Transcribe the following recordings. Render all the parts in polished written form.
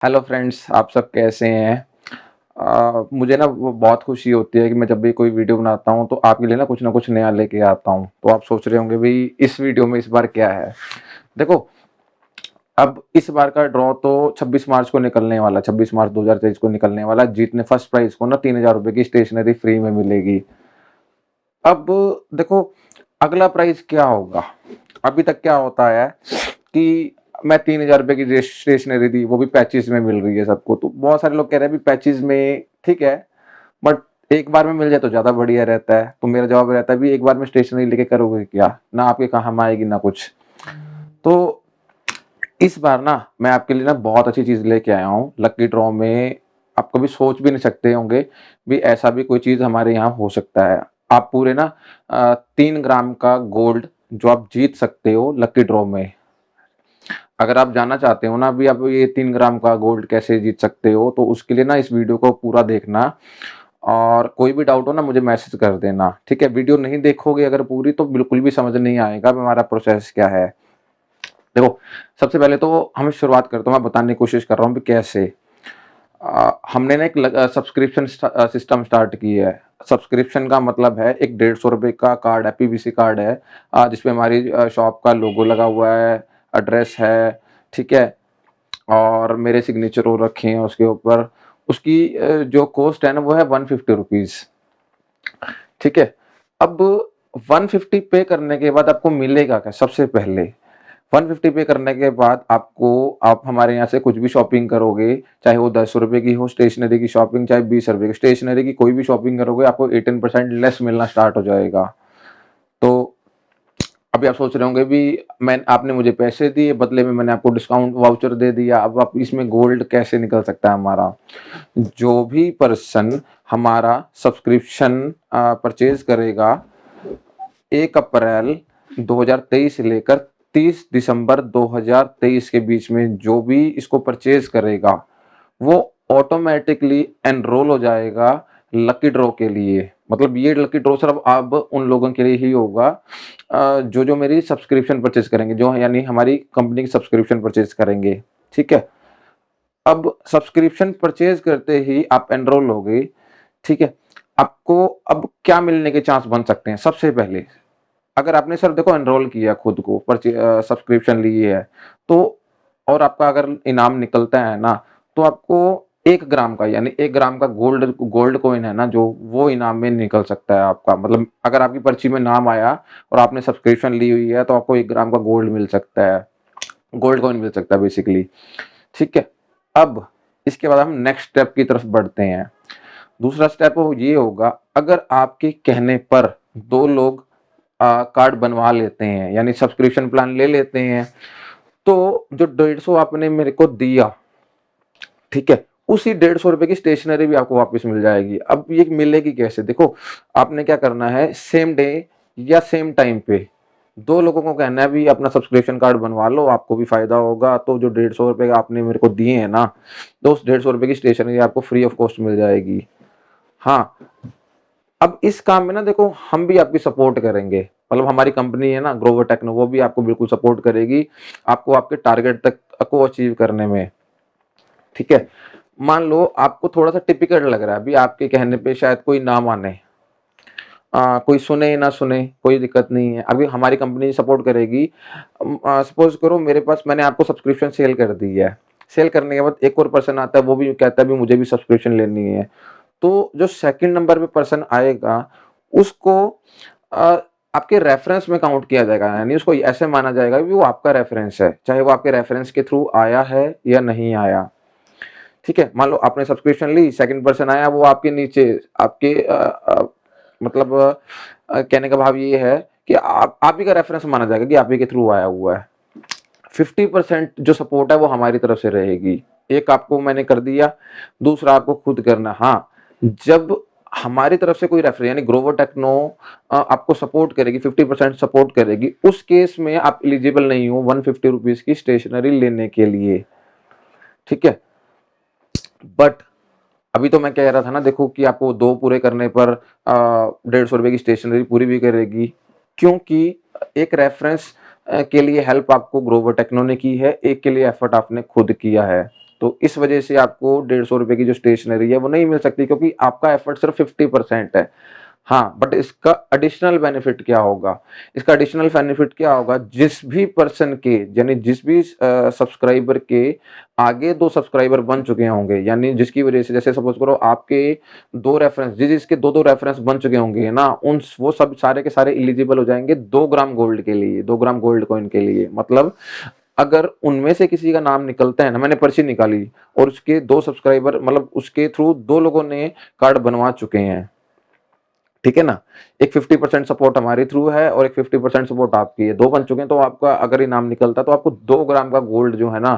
Hello friends, आप सब कैसे हैं? मुझे ना वो बहुत खुशी होती है कि मैं जब भी कोई वीडियो बनाता हूँ तो आपके लिए ना कुछ नया लेके आता हूँ। तो आप सोच रहे होंगे भाई इस वीडियो में इस बार क्या है? देखो, अब इस बार का ड्रॉ तो 26 मार्च को निकलने वाला, 26 मार्च 2023 को निकलने वाला। जीतने फर्स्ट प्राइज को ना 3000 रुपए की स्टेशनरी फ्री में मिलेगी। अब देखो, अगला प्राइज क्या होगा? अभी तक क्या होता है कि मैं 3000 रुपए की स्टेशनरी दी, वो भी पैचेज में मिल रही है सबको। तो बहुत सारे लोग कह रहे हैं पैचेज में ठीक है, बट एक बार में मिल जाए तो ज्यादा बढ़िया रहता है। तो मेरा जवाब रहता है भी एक बार में स्टेशनरी लेके करोगे क्या, ना आपके काम आएगी ना कुछ। तो इस बार ना मैं आपके लिए ना बहुत अच्छी चीज लेके आया हूँ लकी ड्रॉ में। आप कभी सोच भी नहीं सकते होंगे भी ऐसा भी कोई चीज हमारे यहाँ हो सकता है। आप पूरे ना 3 ग्राम का गोल्ड जो आप जीत सकते हो लकी ड्रॉ में। अगर आप जानना चाहते हो ना भी आप ये 3 ग्राम का गोल्ड कैसे जीत सकते हो, तो उसके लिए ना इस वीडियो को पूरा देखना। और कोई भी डाउट हो ना मुझे मैसेज कर देना, ठीक है? वीडियो नहीं देखोगे अगर पूरी तो बिल्कुल भी समझ नहीं आएगा हमारा प्रोसेस क्या है। देखो, सबसे पहले तो हम शुरुआत करते हैं, मैं बताने की कोशिश कर रहा हूँ कि कैसे। हमने ना एक सब्सक्रिप्शन सिस्टम स्टार्ट की है। सब्सक्रिप्शन का मतलब है एक 150 रुपए का कार्ड है, पीवीसी कार्ड है, जिसपे हमारी शॉप का लोगो लगा हुआ है, एड्रेस है, ठीक है, और मेरे सिग्नेचर हो रखे हैं उसके ऊपर। उसकी जो कॉस्ट है ना वो है 150 रुपीज, ठीक है। अब 150 पे करने के बाद आपको मिलेगा क्या? सबसे पहले 150 पे करने के बाद आपको, आप हमारे यहाँ से कुछ भी शॉपिंग करोगे, चाहे वो 10 रुपए की हो स्टेशनरी की शॉपिंग, चाहे 20 रुपए की स्टेशनरी की कोई भी शॉपिंग करोगे, आपको 18% लेस मिलना स्टार्ट हो जाएगा। तो अभी आप सोच रहे होंगे भी मैं, आपने मुझे पैसे दिए बदले में मैंने आपको डिस्काउंट वाउचर दे दिया, अब आप इसमें गोल्ड कैसे निकल सकता है हमारा? जो भी पर्सन हमारा सब्सक्रिप्शन परचेज करेगा 1 अप्रैल 2023 से लेकर 30 दिसंबर 2023 के बीच में, जो भी इसको परचेज करेगा वो ऑटोमेटिकली एनरोल हो जाएगा लकी ड्रॉ के लिए। मतलब ये लकी ड्रॉ सिर्फ अब उन लोगों के लिए ही होगा जो जो मेरी सब्सक्रिप्शन परचेज करेंगे, जो यानी हमारी कंपनी की सब्सक्रिप्शन परचेज करेंगे, ठीक है। अब सब्सक्रिप्शन परचेज करते ही आप एनरोल हो गए, ठीक है। आपको अब क्या मिलने के चांस बन सकते हैं? सबसे पहले, अगर आपने सर देखो एनरोल किया खुद को सब्सक्रिप्शन ली है, तो और आपका अगर इनाम निकलता है ना, तो आपको 1 ग्राम का, यानी 1 ग्राम का गोल्ड गोल्ड कॉइन है ना जो, वो इनाम में निकल सकता है आपका। मतलब अगर आपकी पर्ची में नाम आया और आपने सब्सक्रिप्शन ली हुई है तो आपको 1 ग्राम का गोल्ड मिल सकता है, गोल्ड कॉइन मिल सकता है बेसिकली, ठीक है। अब इसके बाद हम नेक्स्ट स्टेप की तरफ बढ़ते हैं। दूसरा स्टेप ये होगा, अगर आपके कहने पर 2 लोग कार्ड बनवा लेते हैं, यानी सब्सक्रिप्शन प्लान ले लेते हैं, तो जो 150 आपने मेरे को दिया, ठीक है, उसी 150 रुपए की स्टेशनरी भी आपको वापस मिल जाएगी। अब ये मिलेगी कैसे? देखो, आपने क्या करना है, सेम डे या सेम टाइम पे 2 लोगों को कहना है भी अपना सब्सक्रिप्शन कार्ड बनवा लो, आपको भी फायदा होगा। तो जो 150 रुपए आपने मेरे को दिए हैं ना, तो उस 150 रुपए की स्टेशनरी आपको फ्री ऑफ कॉस्ट मिल जाएगी। हाँ, अब इस काम में ना देखो हम भी आपकी सपोर्ट करेंगे। मतलब हमारी कंपनी है ना ग्रोवर टेक्नो, वो भी आपको बिल्कुल सपोर्ट करेगी, आपको आपके टारगेट तक को अचीव करने में, ठीक है। मान लो आपको थोड़ा सा टिपिकल लग रहा है, अभी आपके कहने पे शायद कोई ना माने, कोई सुने ना सुने, कोई दिक्कत नहीं है, अभी हमारी कंपनी सपोर्ट करेगी। सपोज करो मेरे पास, मैंने आपको सब्सक्रिप्शन सेल कर दी है, सेल करने के बाद एक और पर्सन आता है, वो भी कहता है भी मुझे भी सब्सक्रिप्शन लेनी है। तो जो सेकंड नंबर पे पर्सन आएगा उसको अ, आपके रेफरेंस में काउंट किया जाएगा, यानी उसको ऐसे माना जाएगा कि वो आपका रेफरेंस है, चाहे वो आपके रेफरेंस के थ्रू आया है या नहीं आया, ठीक है। मान लो आपने सब्सक्रिप्शन ली, सेकंड पर्सन आया, वो आपके नीचे आपके मतलब कहने का भाव ये है कि आप ही का रेफरेंस माना जाएगा कि आप ही के थ्रू आया हुआ है। 50% जो सपोर्ट है वो हमारी तरफ से रहेगी। एक आपको मैंने कर दिया, दूसरा आपको खुद करना। हाँ, जब हमारी तरफ से कोई रेफर यानी ग्रोवर टेक्नो आपको सपोर्ट करेगी, 50% सपोर्ट करेगी, उस केस में आप एलिजिबल नहीं हो 150 रुपीज की स्टेशनरी लेने के लिए, ठीक है। बट अभी तो मैं कह रहा था ना, देखो कि आपको 2 पूरे करने पर 150 रुपए की स्टेशनरी पूरी भी करेगी, क्योंकि एक रेफरेंस के लिए हेल्प आपको ग्रोवर टेक्नो ने की है, एक के लिए एफर्ट आपने खुद किया है, तो इस वजह से आपको 150 रुपए की जो स्टेशनरी है वो नहीं मिल सकती, क्योंकि आपका एफर्ट सिर्फ 50% है। हाँ, बट इसका एडिशनल बेनिफिट क्या होगा? इसका एडिशनल बेनिफिट क्या होगा, जिस भी पर्सन के, यानी जिस भी सब्सक्राइबर के आगे 2 सब्सक्राइबर बन चुके होंगे, यानी जिसकी वजह से, जैसे सपोज करो आपके 2 रेफरेंस, जिसके 2-2 रेफरेंस बन चुके होंगे ना, उन वो सब सारे के सारे एलिजिबल हो जाएंगे 2 ग्राम गोल्ड के लिए, 2 ग्राम गोल्ड कॉइन के लिए। मतलब अगर उनमें से किसी का नाम निकलता है ना, मैंने पर्ची निकाली और उसके 2 सब्सक्राइबर, मतलब उसके थ्रू 2 लोगों ने कार्ड बनवा चुके हैं, ठीक है ना, एक 50% सपोर्ट हमारे थ्रू है और एक 50% सपोर्ट आपकी है, 2 बन चुके हैं, तो आपका अगर इनाम निकलता है तो आपको 2 ग्राम का गोल्ड जो है ना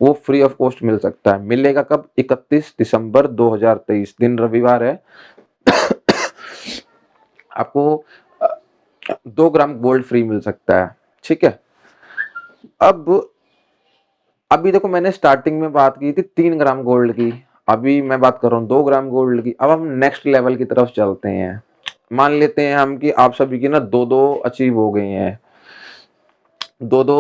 वो फ्री ऑफ कॉस्ट मिल सकता है। मिलेगा कब? 31 दिसंबर 2023, दिन रविवार है। आपको 2 ग्राम गोल्ड फ्री मिल सकता है, ठीक है। अब अभी देखो, मैंने स्टार्टिंग में बात की थी 3 ग्राम गोल्ड की, अभी मैं बात कर रहा हूँ 2 ग्राम गोल्ड की। अब हम नेक्स्ट लेवल की तरफ चलते हैं। मान लेते हैं हम कि आप सभी की ना 2-2 अचीव हो गई हैं, 2-2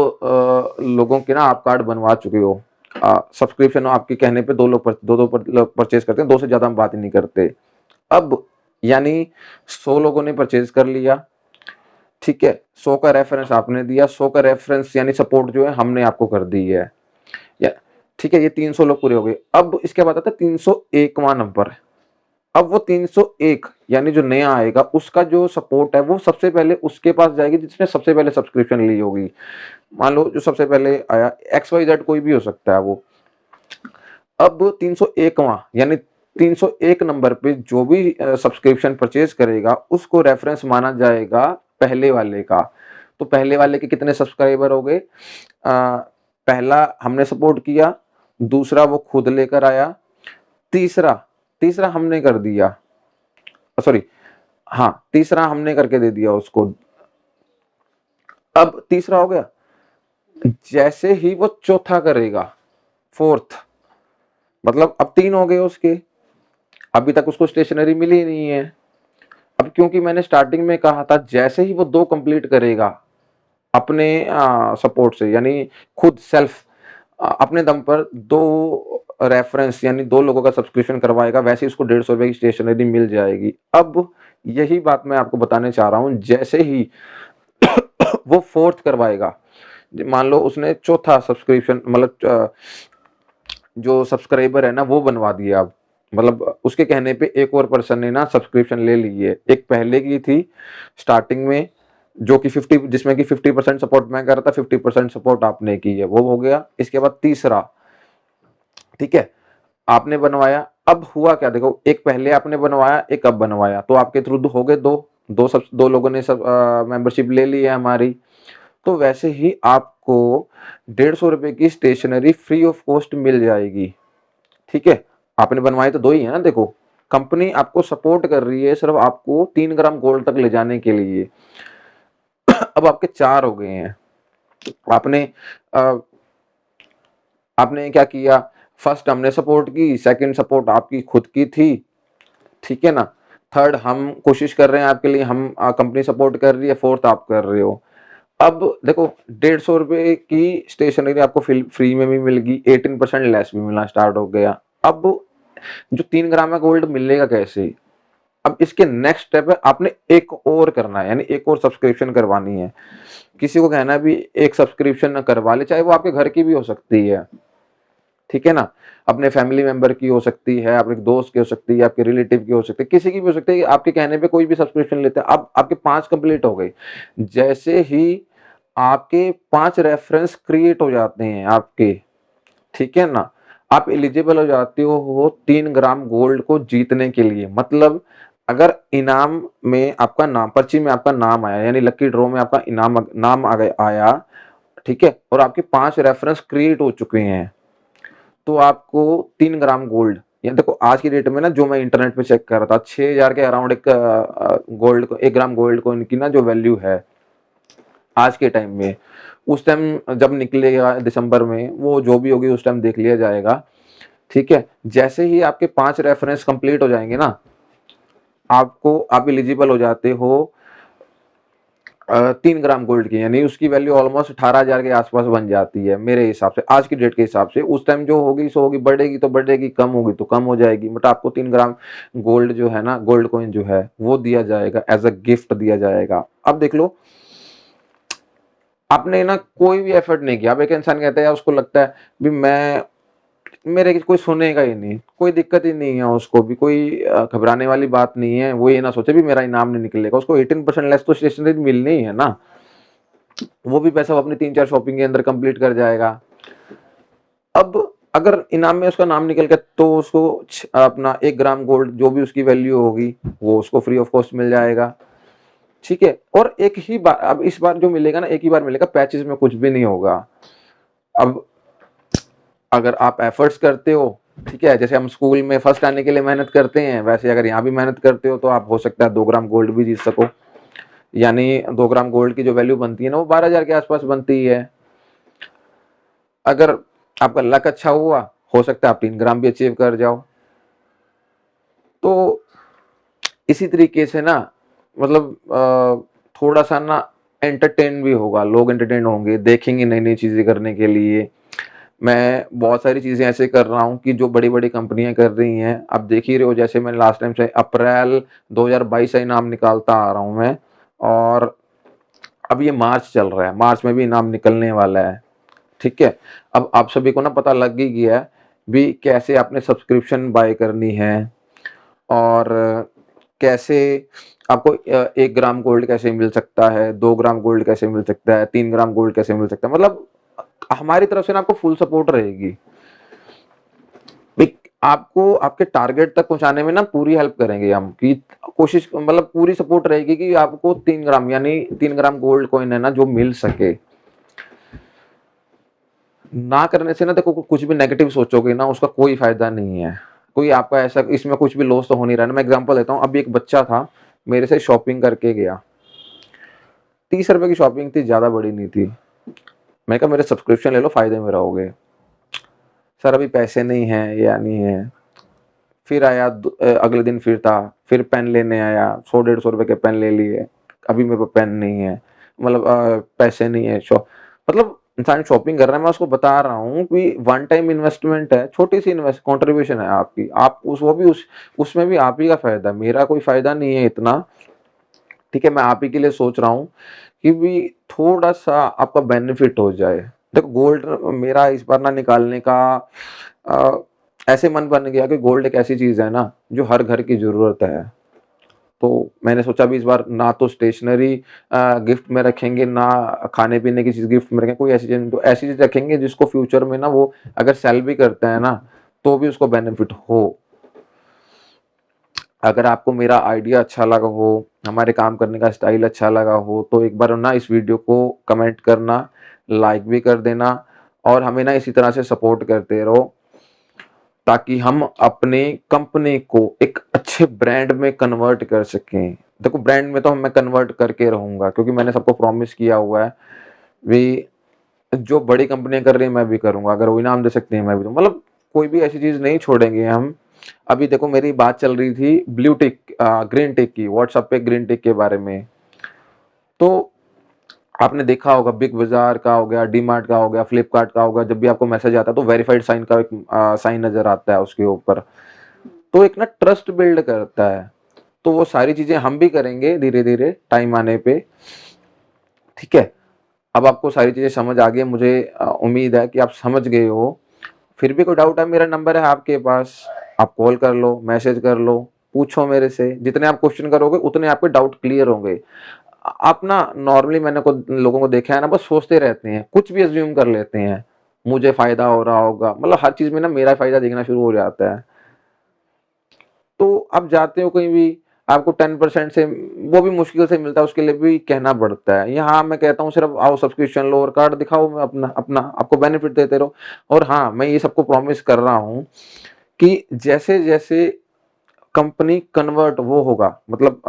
लोगों के ना आप कार्ड बनवा चुके हो। सब्सक्रिप्शन आपके कहने पे 2 लोग 2-2 परचेज करते हैं, 2 से ज्यादा हम बात ही नहीं करते। अब यानी 100 लोगों ने परचेज कर लिया, ठीक है, 100 का रेफरेंस आपने दिया, 100 का रेफरेंस यानी सपोर्ट जो है हमने आपको कर दी है, या ठीक है, ये 300 लोग पूरे हो गए। अब इसके बाद आता है 301वां नंबर। अब वो 301 यानी जो नया आएगा उसका जो सपोर्ट है वो सबसे पहले उसके पास जाएगी जिसने सबसे पहले सब्सक्रिप्शन ली होगी। मान लो जो सबसे पहले आया XYZ, कोई भी हो सकता है वो। अब 301वां यानी 301 नंबर पे जो भी सब्सक्रिप्शन परचेज करेगा उसको रेफरेंस माना जाएगा पहले वाले का। तो पहले वाले के कितने सब्सक्राइबर हो गए? पहला हमने सपोर्ट किया, दूसरा वो खुद लेकर आया, तीसरा तीसरा हमने कर दिया, सॉरी, हाँ, तीसरा हमने करके दे दिया उसको। अब तीसरा हो गया, जैसे ही वो चौथा करेगा, फोर्थ, मतलब अब 3 हो गए उसके, अभी तक उसको स्टेशनरी मिली नहीं है। अब क्योंकि मैंने स्टार्टिंग में कहा था जैसे ही वो 2 कंप्लीट करेगा अपने सपोर्ट से, यानी खुद सेल्फ अपने दम पर 2 रेफरेंस यानी 2 लोगों का सब्सक्रिप्शन करवाएगा, वैसे ही उसको 150 रुपए की स्टेशनरी मिल जाएगी। अब यही बात मैं आपको बताने चाह रहा हूं, जैसे ही वो फोर्थ करवाएगा, मान लो उसने चौथा सब्सक्रिप्शन, मतलब जो सब्सक्राइबर है ना वो बनवा दिया। अब मतलब उसके कहने पे एक और पर्सन ने ना सब्सक्रिप्शन ले ली है, एक पहले की थी स्टार्टिंग में जो कि 50, जिसमें कि 50% सपोर्ट मैं कर रहा था, 50% सपोर्ट आपने की है, वो हो गया। इसके बाद तीसरा, ठीक है, आपने बनवाया। अब हुआ क्या, देखो, एक पहले आपने बनवाया, एक अब बनवाया, तो आपके थ्रू हो गए 2, 2 लोगों ने सब मेंबरशिप ले ली है हमारी। तो वैसे ही आपको 150 रुपए की स्टेशनरी फ्री ऑफ कॉस्ट मिल जाएगी, ठीक है। आपने बनवाए तो 2 ही है ना, देखो, कंपनी आपको सपोर्ट कर रही है सिर्फ आपको 3 ग्राम गोल्ड तक ले जाने के लिए। अब आपके 4 हो गए हैं। आपने अ, आपने क्या किया, फर्स्ट हमने सपोर्ट की, सेकंड सपोर्ट आपकी खुद की थी, ठीक है ना, थर्ड हम कोशिश कर रहे हैं आपके लिए, हम कंपनी सपोर्ट कर रही है, फोर्थ आप कर रहे हो। अब देखो, 150 रुपए की स्टेशनरी आपको फ्री में भी मिल गई, 18% लेस भी मिलना स्टार्ट हो गया। अब जो 3 ग्राम का गोल्ड मिलेगा कैसे? अब इसके नेक्स्ट स्टेप है, आपने एक और करना है, यानी एक और सब्सक्रिप्शन करवानी है। किसी को कहना भी एक सब्सक्रिप्शन करवा ले, चाहे वो आपके घर की भी हो सकती है, ठीक है ना, अपने फैमिली मेंबर की हो सकती है, आपके दोस्त की हो सकती है, आपके रिलेटिव की हो सकती है, किसी की भी हो सकती है, आपके कहने पे कोई भी सब्सक्रिप्शन लेते हैं। अब आपके 5 कंप्लीट हो गए। जैसे ही आपके 5 रेफरेंस क्रिएट हो जाते हैं आपके, ठीक है ना, आप एलिजिबल हो जाते हो 3 ग्राम गोल्ड को जीतने के लिए। मतलब अगर इनाम में आपका नाम, पर्ची में आपका नाम आया, यानी लकी ड्रॉ में आपका इनाम नाम आया, ठीक है, और आपके 5 रेफरेंस क्रिएट हो चुके हैं, तो आपको 3 ग्राम गोल्ड, या देखो आज की डेट में ना, जो मैं इंटरनेट पे चेक कर रहा था, 6000 के अराउंड एक गोल्ड को, 1 ग्राम गोल्ड को इनकी ना जो वैल्यू है आज के टाइम में। उस टाइम जब निकलेगा दिसंबर में, वो जो भी होगी उस टाइम देख लिया जाएगा, ठीक है। जैसे ही आपके 5 रेफरेंस कंप्लीट हो जाएंगे ना, आप एलिजिबल हो जाते हो 3 ग्राम गोल्ड की, यानी उसकी वैल्यू ऑलमोस्ट 18,000 के आसपास बन जाती है मेरे हिसाब से, आज की डेट के हिसाब से। उस टाइम जो होगी सो होगी, बढ़ेगी तो बढ़ेगी, कम होगी तो कम हो जाएगी, बट आपको 3 ग्राम गोल्ड जो है ना, गोल्ड कॉइन जो है वो दिया जाएगा, एज अ गिफ्ट दिया जाएगा। अब देख लो, आपने ना कोई भी एफर्ट नहीं किया। अब एक इंसान कहता है, या उसको लगता है भी मैं, मेरे कोई सुनेगा ही नहीं, कोई दिक्कत ही नहीं है उसको भी, कोई घबराने वाली बात नहीं है। वो ये ना सोचे भी मेरा इनाम नहीं निकलेगा, उसको 18% लेस तो स्टेशनरी मिलनी ही है ना, वो भी पैसा वो अपनी 3-4 शॉपिंग के अंदर कंप्लीट कर जाएगा। अब अगर इनाम में उसका नाम निकल गया तो उसको अपना 1 ग्राम गोल्ड जो भी उसकी वैल्यू होगी वो उसको फ्री ऑफ कॉस्ट मिल जाएगा, ठीक है। और एक ही बार, अब इस बार जो मिलेगा ना, एक ही बार मिलेगा, पैचेस में कुछ भी नहीं होगा। अब अगर आप एफर्ट्स करते हो, ठीक है, जैसे हम स्कूल में फर्स्ट आने के लिए मेहनत करते हैं, वैसे अगर यहाँ भी मेहनत करते हो तो आप हो सकता है 2 ग्राम गोल्ड भी जीत सको। यानी 2 ग्राम गोल्ड की जो वैल्यू बनती है ना, वो 12,000 के आसपास बनती है। अगर आपका लक अच्छा हुआ, हो सकता है आप 3 ग्राम भी अचीव कर जाओ। तो इसी तरीके से ना, मतलब थोड़ा सा ना एंटरटेन भी होगा, लोग एंटरटेन होंगे, देखेंगे नई नई चीजें करने के लिए। मैं बहुत सारी चीजें ऐसे कर रहा हूँ कि जो बड़ी बड़ी कंपनियां कर रही हैं, आप देख ही रहे हो। जैसे मैंने लास्ट टाइम से अप्रैल 2022 से इनाम निकालता आ रहा हूँ मैं, और अब ये मार्च चल रहा है, मार्च में भी इनाम निकलने वाला है, ठीक है। अब आप सभी को ना पता लग ही गया है भी कैसे आपने सब्सक्रिप्शन बाय करनी है, और कैसे आपको 1 ग्राम गोल्ड कैसे मिल सकता है, 2 ग्राम गोल्ड कैसे मिल सकता है, 3 ग्राम गोल्ड कैसे मिल सकता है। मतलब हमारी तरफ से ना आपको फुल सपोर्ट रहेगी, आपको आपके टारगेट तक पहुंचाने में ना पूरी हेल्प करेंगे हम, कि कोशिश, मतलब पूरी सपोर्ट रहेगी कि आपको 3 ग्राम, यानी 3 ग्राम गोल्ड कॉइन है ना जो मिल सके। ना करने से ना, देखो कुछ भी नेगेटिव सोचोगे ना, उसका कोई फायदा नहीं है। कोई आपका ऐसा, इसमें कुछ भी लॉस तो हो नहीं रहा है ना। मैं एग्जांपल देता हूँ, अभी एक बच्चा था मेरे से शॉपिंग करके गया, 30 रुपए की शॉपिंग थी, ज्यादा बड़ी नहीं थी। मैं कहा मेरे सब्सक्रिप्शन ले लो, फायदे में रहोगे। सर अभी पैसे नहीं है, या नहीं है। फिर आया अगले दिन फिर था, फिर पेन लेने आया, 100-150 रुपए के पेन ले लिए, अभी मेरे पास पेन नहीं है, मतलब पैसे नहीं है। मतलब इंसान शॉपिंग कर रहा है, मैं उसको बता रहा हूँ कि वन टाइम इन्वेस्टमेंट है, छोटी सी इन्वेस्ट कंट्रीब्यूशन है आपकी, आप उस वो भी उसमें भी आप ही का फायदा, मेरा कोई फायदा नहीं है इतना, ठीक है। मैं आप ही के लिए सोच रहा हूँ कि भी थोड़ा सा आपका बेनिफिट हो जाए। देखो गोल्ड मेरा इस बार ना निकालने का अ, ऐसे मन बन गया कि गोल्ड एक ऐसी चीज है ना जो हर घर की जरूरत है। तो मैंने सोचा भी इस बार ना तो स्टेशनरी गिफ्ट में रखेंगे, ना खाने पीने की चीज गिफ्ट में रखेंगे, कोई ऐसी चीज, तो ऐसी चीज रखेंगे जिसको फ्यूचर में ना वो अगर सेल भी करता है ना तो भी उसको बेनिफिट हो। अगर आपको मेरा आइडिया अच्छा लगा हो, हमारे काम करने का स्टाइल अच्छा लगा हो, तो एक बार ना इस वीडियो को कमेंट करना, लाइक भी कर देना, और हमें ना इसी तरह से सपोर्ट करते रहो, ताकि हम अपने कंपनी को एक अच्छे ब्रांड में कन्वर्ट कर सकें। देखो ब्रांड में तो मैं कन्वर्ट करके रहूंगा, क्योंकि मैंने सबको प्रॉमिस किया हुआ है भी, जो बड़ी कंपनियां कर रही है मैं भी करूंगा, अगर वो इनाम दे सकती है मैं भी, तो मतलब कोई भी ऐसी चीज नहीं छोड़ेंगे हम। अभी देखो मेरी बात चल रही थी ब्लू टिक, ग्रीन टिक की, व्हाट्सएप पे ग्रीन टिक के बारे में। तो आपने देखा होगा बिग बाजार का हो गया, डी मार्ट का हो गया, फ्लिपकार्ट का होगा, जब भी आपको मैसेज आता है तो वेरीफाइड साइन का एक साइन नजर आता है उसके ऊपर, तो एक ना ट्रस्ट बिल्ड करता है। तो वो सारी चीजें हम भी करेंगे धीरे धीरे टाइम आने पे, ठीक है। अब आपको सारी चीजें समझ आ गई, मुझे उम्मीद है कि आप समझ गए हो। फिर भी कोई डाउट है, मेरा नंबर है आपके पास, आप कॉल कर लो, मैसेज कर लो, पूछो मेरे से, जितने आप क्वेश्चन करोगे उतने आपके डाउट क्लियर होंगे। आप ना नॉर्मली, मैंने को लोगों को देखा है ना, बस सोचते रहते हैं, कुछ भी अज्यूम कर लेते हैं, मुझे फायदा हो रहा होगा, मतलब हर चीज में ना मेरा फायदा दिखना शुरू हो जाता है। तो आप जाते हो कहीं भी, आपको 10% से वो भी मुश्किल से मिलता है, उसके लिए भी कहना पड़ता है। यहाँ मैं कहता हूँ सिर्फ आओ, सब्सक्रिप्शन लो और कार्ड दिखाओ, मैं अपना अपना आपको बेनिफिट देते रहो। और हाँ, मैं ये सबको प्रॉमिस कर रहा हूँ कि जैसे जैसे कंपनी कन्वर्ट वो होगा, मतलब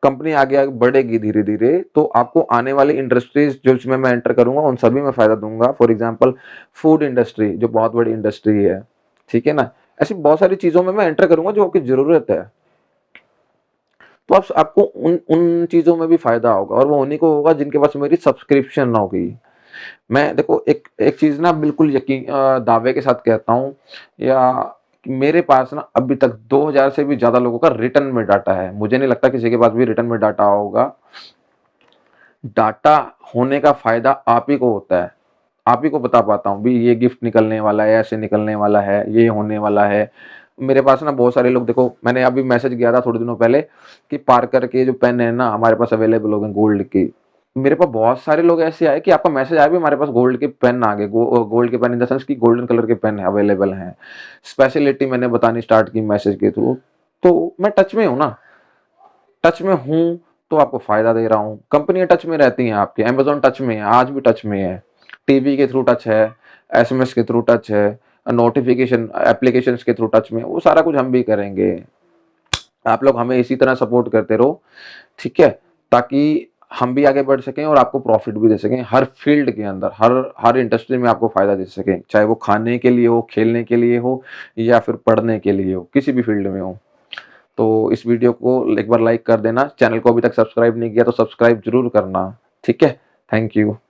कंपनी आगे आगे बढ़ेगी धीरे धीरे, तो आपको आने वाली इंडस्ट्रीज जो इसमें मैं एंटर करूंगा उन सभी में फायदा दूंगा। फॉर एग्जांपल फूड इंडस्ट्री जो बहुत बड़ी इंडस्ट्री है, ठीक है ना, ऐसी बहुत सारी चीजों में मैं एंटर करूंगा जो आपकी जरूरत है। तो आप आपको उन उन चीज़ों में भी फ़ायदा होगा और वो उन्हीं को होगा जिनके पास मेरी सब्सक्रिप्शन होगी। मैं देखो एक एक चीज़ ना बिल्कुल दावे के साथ कहता हूँ या मेरे पास ना अभी तक 2000 से भी ज़्यादा लोगों का रिटर्न में डाटा है। मुझे नहीं लगता किसी के पास भी रिटर्न में डाटा होगा। डाटा होने का फ़ायदा आप ही को होता है। आप ही को बता पाता हूँ, भी ये गिफ्ट निकलने वाला है, ऐसे निकलने वाला है, ये होने वाला है। मेरे पास ना बहुत सारे लोग देखो मैंने अभी मैसेज किया था थोड़े दिनों पहले कि पार्कर के जो पेन है ना हमारे पास अवेलेबल हो गए गोल्ड की। मेरे पास बहुत सारे लोग ऐसे आए कि आपका मैसेज आया भी हमारे पास गोल्ड के पेन आ गए। गोल्ड के पेन इन द सेंस कि गोल्डन कलर के पेन अवेलेबल हैं। स्पेशलिटी मैंने बतानी स्टार्ट की मैसेज के थ्रू। तो मैं टच में हूँ ना, टच में हूँ तो आपको फ़ायदा दे रहा हूँ। कंपनियाँ टच में रहती हैं आपके, अमेज़न टच में है, आज भी टच में है। टीवी के थ्रू टच है, एसएमएस के थ्रू टच है, नोटिफ़िकेशन एप्लीकेशंस के थ्रू टच में है, वो सारा कुछ हम भी करेंगे। आप लोग हमें इसी तरह सपोर्ट करते रहो, ठीक है? ताकि हम भी आगे बढ़ सकें और आपको प्रॉफ़िट भी दे सकें, हर फ़ील्ड के अंदर, हर हर इंडस्ट्री में आपको फ़ायदा दे सकें। चाहे वो खाने के लिए हो, खेलने के लिए हो या फिर पढ़ने के लिए हो, किसी भी फ़ील्ड में हो। तो इस वीडियो को एक बार लाइक कर देना, चैनल को अभी तक सब्सक्राइब नहीं किया तो सब्सक्राइब ज़रूर करना, ठीक है? Thank you.